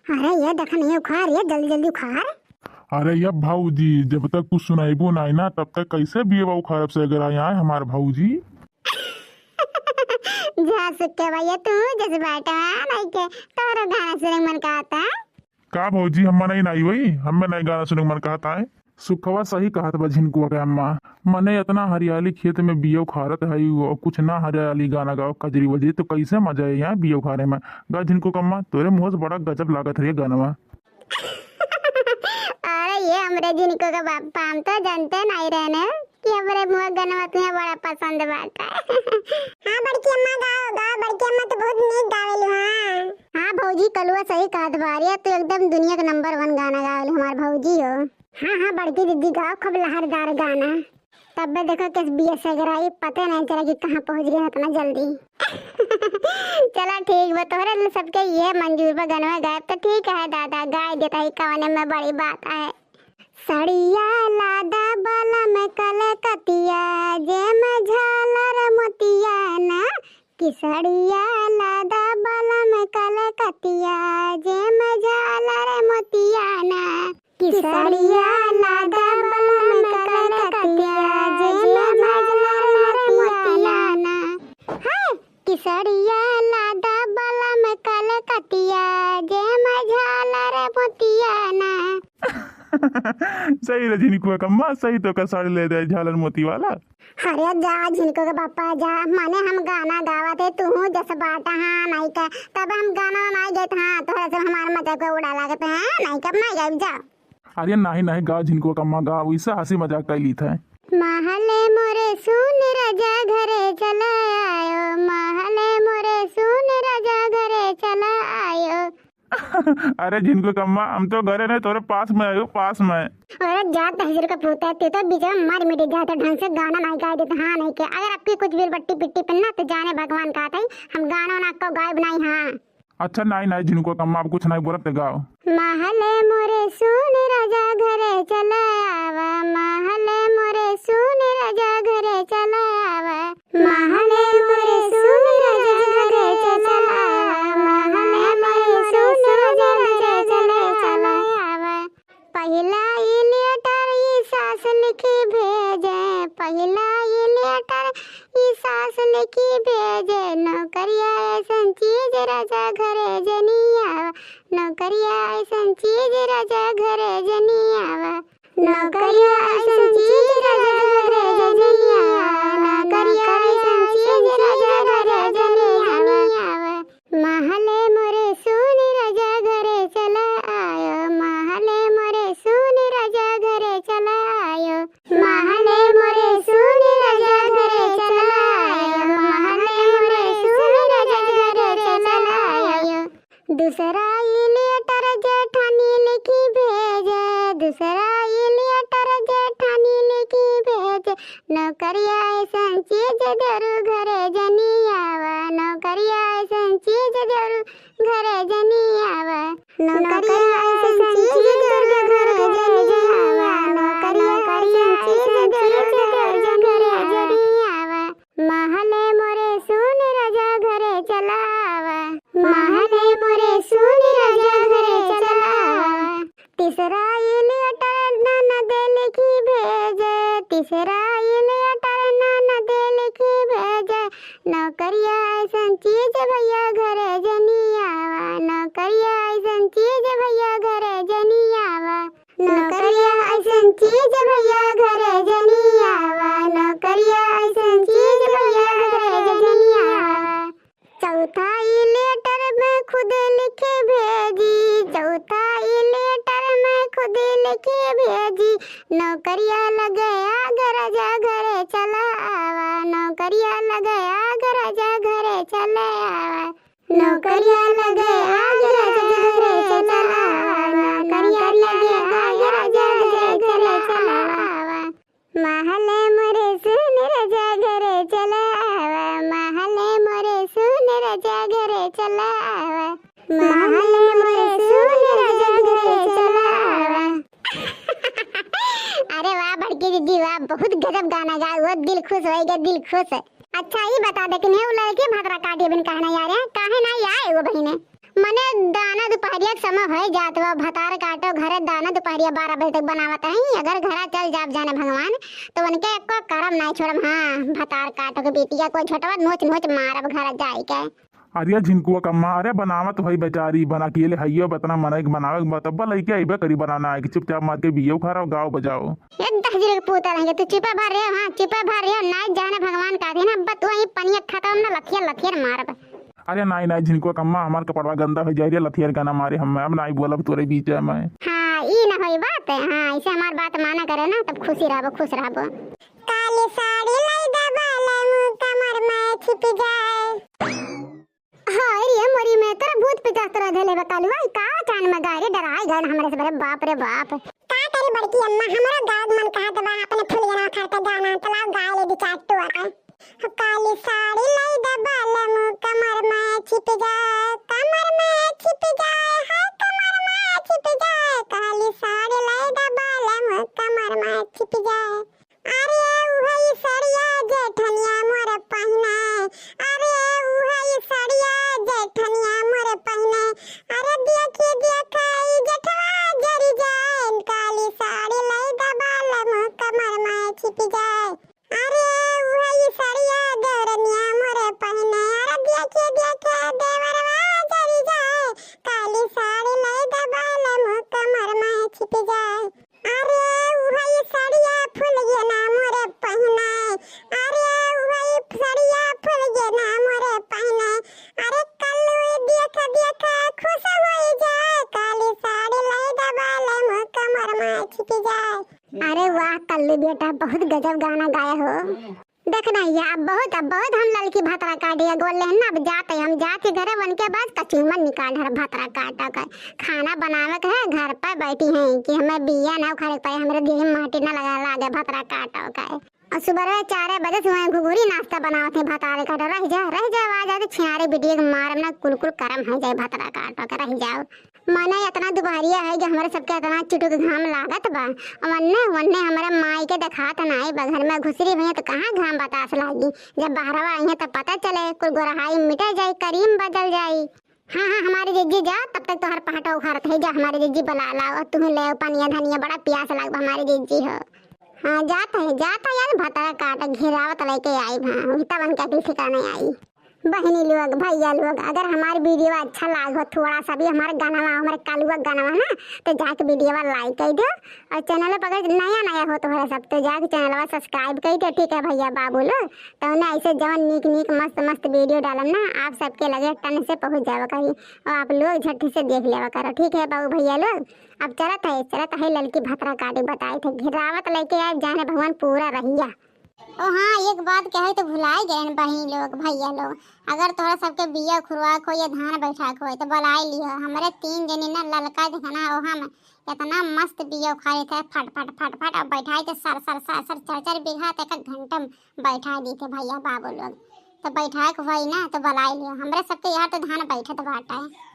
अरे ये देखा नहीं उखाड़, ये जल्दी जल्दी उखाड़। अरे ये भाऊजी, जब तक कुछ सुनाइबो नहीं ना तब तक कैसे बिये उखाड़ब से अगर आए हमारे भाऊजी। जा सुक्के भैया तू जैसे बैठा है नहीं के तोरो गाना सुने मन का आता है। का भाऊजी हम नहीं वही हमें नहीं गाना सुने मन कहता है। सुखवा सही कहत बा झिनको के अम्मा, मने इतना हरियाली खेत में बिये उखाड़त है और कुछ ना हरियाली गाना गाओ कजरी वजरी तो कैसे मजा है यहाँ बिये उखाड़े में। गा झिनको के अम्मा तोरे मुँह से बड़ा गजब लागत है गाना। अरे ये हमरे जिनको का बापा हम तो जानते नहीं रहने कि हमरे मुँह गनवा तुम्हें बड़ा पसंद बात है। हाँ बड़की अम्मा गाओ गाओ, बड़की अम्मा तो बहुत नीक गावेलु। हाँ भौजी कलुआ सही कहत बारी, तू एकदम दुनिया का नंबर 1 गाना गावेलु हमार भौजी हो। हाँ बड़की दीदी गाओ खूब लहरदार गाना, तब भी देखो किस बीएस से गिराई पता नहीं चला कि कहाँ पहुँच गए इतना जल्दी। चला ठीक बा, तोहरे सबके ये मंजूर बा गनवा गायब तो ठीक है दादा, गाय देता ही कवने में बड़ी बात है। सड़िया लादा बाला में कलकतिया जे में झालर मोतिया ना, कि सड़िया लादा बाला में कलकतिया जे में झालर मोतिया ना, कि सड़िया लादा बाला में कलकतिया जे में झालर मोतिया ना। हाय कि सड़िया लादा बाला में कलकतिया जे में झालर मोतिया ना। सही रे झिनको कम्मा, सही तो का साड़ी ले दे झालर मोती वाला। अरे जा झिनको के पापा जा, माने हम गाना गावते तू जैसे बाटा हाँ नहीं का, तब हम गाना नहीं गए हाँ तो ऐसे हमारे मजाक को उड़ा लागत है नहीं कब नहीं गए जा। अरे नहीं गा झिनको कम्मा गा, वैसा हंसी मजाक का ली था। महले मोरे सुन राजा घरे चला आयो, महले मोरे सुन राजा घरे चला आयो। अरे झिनको कम्मा हम तो घरे नहीं तोरे पास में आयो पास में। अरे जा तहजीर का पूता तू तो बीच में मर मिट जाता, ढंग से गाना नहीं गा देता हाँ नहीं के। अगर आपकी कुछ भी बट्टी पिट्टी पन्ना तो जाने भगवान कहता है हम गाना ना को गायब नहीं। हाँ अच्छा नहीं झिनको कम्मा अब कुछ नहीं बोलते गाओ। महले मोरे सुन राजा घरे चला आवा, महले मोरे सुन राजा घरे चला आवा, महले मोरे सुन राजा घरे चला आवा, महले मोरे सुन राजा घरे चला आवा। पहला ये लेटर ये सास लिखी भेजे, पहला ये लेटर ये सास लिखी भेजे, नौकरिया ऐसन चीज राजा घरे जनी आवा, नौकरिया ऐसन चीज राजा घरे जनी आवा, नौकरिया ऐसन चीज राजा घरे जनी आवा, नौकरिया ऐसन चीज राजा घरे जनी आवा। महले मोरे सुन राजा घरे चला आयो, महले मोरे सुन राजा घरे चला आयो, महले मोरे सुन राजा घरे चला आयो, महले मोरे सुन राजा घरे चला आयो। दूसरा ये लेटर जेठानी लिखी भेजे, दूसरा ये लेटर जेठानी लिखी भेजे, नौकरिया ऐसन चीज देरू घरे जनी आवा, नौकरिया ऐसन चीज देरू घरे जनी आवा, नौकरिया ऐसन चीज देरू घरे जनी आवा, नौकरिया ऐसन चीज देरू घरे जनी आवा। महले मोरे सुन राजा घरे चला आवा, महले मोरे सुन राजा घरे चला आवा। तीसरा ये लेटर ननद लिखी भेजे, तीसरा ये लेटर ननद लिखी भेजे, नौकरिया ऐसन चीज भैया घरे जनी आवा, नौकरिया ऐसन चीज भैया घरे जनी आवा, नौकरिया ऐसन चीज भैया घरे जनी आवा, नौकरिया ऐसन चीज भैया घरे जनी आवा। चौथा ये लेटर मैं खुद लिखे भेजी, चौथा ये लेटर मैं खुद लिखे भेजी, नौकरिया लगाया गरजा घरे चला आवा, नौकरिया लगाया गरजा घरे चला आवा, नौकरिया लगाया गरजा घरे चला आवा, नौकरिया लगाया गरजा घरे चला आवा। महले मोरे सुन राजा घरे चला आवा, महले मोरे सुन राजा घरे चला आवा, महले मोरे सुन राजा घरे चला आवा। अरे वाह बड़की दीदी वाह, बहुत गजब गाना गा, वो दिल खुश हो गया दिल खुश। अच्छा ये बता दे कि नहीं वो लड़के भागरा काटे बिन कहना यार है काहे ना आए वो बहिने, मने दाना दोपहरिया के समय है जात बा भतार काटो घरे दाना दोपहरिया 12 बजे तक बनावत है। अगर घरा चल जाब जाने भगवान तो उनके एको करम नहीं छोड़म। हाँ भतार काटो के बेटिया कोई छोटवा नोच नोच मारब घर जाई के। अरे झिनकुआ कम्मा अरे बनावत भाई बेचारी बना के ले हइयो बतना मना के बनावे के बतब्बा लइके आइबे करी बनाना है कि चुपचाप मार के बियो खा रहा गाओ बजाओ। ये 10 के पूता रहेंगे तू चिपा भर रहे हो। हाँ चिपा भर रहे हो नहीं जाने भगवान का दिन अब तू वही पनिया खत्म ना लथिया लथिया मारब। अरे नहीं झिनकुआ कम्मा हमार कपड़वा गंदा हो जाए लथियर गाना मारे हम अब नहीं बोलब तोरे बीच में। हाँ ई ना होई बात। हाँ इसे हमार बात माना करे ना तब खुशी रहबो खुश रहबो। काली साड़ी लाई दबाले मुंह कमर में छिप जाए। हाय रे मोरी में तेरा भूत पे जात रह धले बकालू आई का कान में गारे डराई गन हमरे से बड़े बाप रे बाप। का तेरी बड़की अम्मा हमरो गाद मन कहा दबा अपने फूल जना खरते गाना तलाव गाय ले दिचाटू आ काली साड़ी लाई दबाले मुंह कमर में छिप जाए। कमर में छिप जाए हाय कमर में छिप जाए। काली साड़ी लाई दबाले मुंह कमर में छिप जाए। अरे वही साड़िया जेठनिया मोर पहिना। अरे वही साड़िया जेठनिया मोर पहिना। अरे देखिए देखाई जेठवा जरी जाए। काली साड़ी लाई दबाले मुंह कमर में छिप जाए। अरे वही साड़िया देवरनिया मोर पहिना। अरे देखिए देखे देवरवा जरी जाए। काली साड़ी लाई दबाले मुंह कमर में छिप जाए। अरे वही साड़िया फूल गया ना मोरे पहिना। अरे वही साड़िया फूल गया ना मोरे पहिना। अरे कल्लू देख देख खुश हो जाए। काली साड़ी लाई दबाले मुंह कमर में छिप जाए। अरे वाह कल्लू बेटा बहुत गजब गाना गाया हो। देखना ये अब बहुत हम लड़की भतरा काटिया गोल लेन अब जाते हम जाते घरे बन के बाद कचूमन निकाल हर भतरा काटा कर खाना बनावे के है घर पर बैठी हैं कि हमें बिया ना उखाड़े पाए हमरे देह में माटी ना लगा लागे भतरा काटा का। और सुबह 4 बजे से घुघुरी नाश्ता बनाते भतरा काटा रह जा आवाज आते छियारे बिटिया के मारम ना कुलकुल करम हो जाए भतरा काटा कर रह जाओ। माने इतना दुपहरिया है जो हमारे सबके इतना चुटुक घाम लागत बा। वन्ने हमारे माई के दिखात नहीं बा घर में घुसरी भैया तो कहाँ घाम बतास लागी। जब बाहरवा आई है तब पता चले कोई गोरहाई मिटे जाए करीम बदल जाए। हाँ हमारी जिज्जी जा तब तक तो हर पहाटा उखाड़त है जा हमारी जिज्जी बुला ला और तुम्हें ले पनिया धनिया बड़ा प्यास लग हमारी जिज्जी हो। हाँ जाता यार भतरा काट घिरावत लेके आई भाई तब उनका दिल ठिकाने आई। बहनी लोग भैया लोग अगर हमारी वीडियो अच्छा लागो थोड़ा सा भी हमारे गाना हमारे कालुआ गाना ना तो जाके वीडियो लाइक कर दो और चैनल पर अगर नया हो तो सब तो जाके चैनल सब्सक्राइब कर दो। ठीक है भैया बाबू लोग तो उन्हें ऐसे जवन नीक मस्त वीडियो डालम ना आप सबके लगे टन से पहुँच जावा कहीं और आप लोग झट्टी से देख लेवा करो। ठीक है बाबू भैया लोग अब चलत है लड़की भतरा काटे बताए थे घिरावत लेके आए जाने भगवान पूरा रहिया। ओ हाँ एक बात कहे तो भुलाई गए बहनी लोग भैया लोग अगर तोरा सबके बिया खुरवाक हो या धान बैठाक हो तो बुलाई लियो। हमारे 3 जनी ना ललका दिखाना ओहा में इतना मस्त बिया उखाड़े थे फट और बैठाए थे सर 4 बीघा तक घंटा बैठा दी थे भैया बाबू लोग तो बैठाक हुई ना तो बुलाई लियो। हमारे सबके यहाँ तो धान बैठत बाटा है।